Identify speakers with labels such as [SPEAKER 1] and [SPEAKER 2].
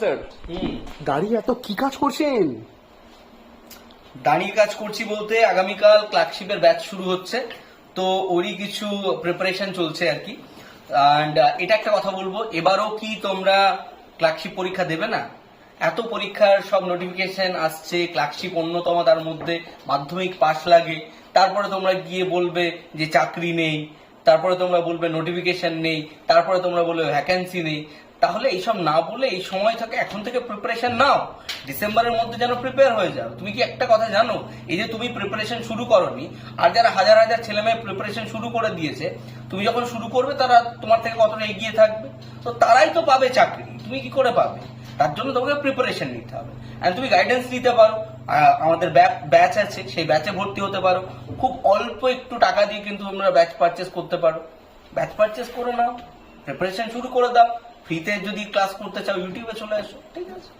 [SPEAKER 1] Sir দাঁড়িয়ে এত কি কাজ করছেন?
[SPEAKER 2] দাঁড়িয়ে কাজ করছি বলতে আগামীকাল ক্লার্কশিপের ব্যাচ শুরু হচ্ছে, তো ওরই কিছু প্রিপারেশন চলছে আর কি। অ্যান্ড এটা একটা কথা বলবো, এবারও কি তোমরা ক্লার্কশিপ পরীক্ষা দেবে না? এত পরীক্ষার সব নোটিফিকেশন আসছে, ক্লার্কশিপ অন্যতম, তার মধ্যে মাধ্যমিক পাস লাগে, তারপরে তোমরা গিয়ে বলবে যে চাকরি নেই, তারপরে তোমরা বলবে নোটিফিকেশন নেই, তারপরে তোমরা বলবে ভ্যাকেন্সি নেই। তাহলে এইসব না বলে এই সময় থেকে এখন থেকে প্রিপারেশন নাও, ডিসেম্বরের মধ্যে যেন প্রিপেয়ার হয়ে যাও। তুমি কি একটা কথা জানো, এই যে তুমি প্রিপারেশন শুরু করনি, আর যারা হাজার হাজার ছেলে মেয়ে প্রিপারেশন শুরু করে দিয়েছে, তুমি যখন শুরু করবে তারা তোমার থেকে কতটা এগিয়ে থাকবে, তো তারাই তো পাবে চাকরি, তুমি কি করে পাবে? তার জন্য তোমাকে প্রিপারেশন নিতে হবে। আর তুমি গাইডেন্স নিতে পারো, আমাদের ব্যাচ আছে, সেই ব্যাচে ভর্তি হতে পারো। খুব অল্প একটু টাকা দিয়ে কিন্তু তোমরা ব্যাচ পারচেস করতে পারো। ব্যাচ পারচেস করে নাও, প্রিপারেশন শুরু করে দাও। ফ্রিতে যদি ক্লাস করতে চাও ইউটিউবে চলে আসো, ঠিক আছে।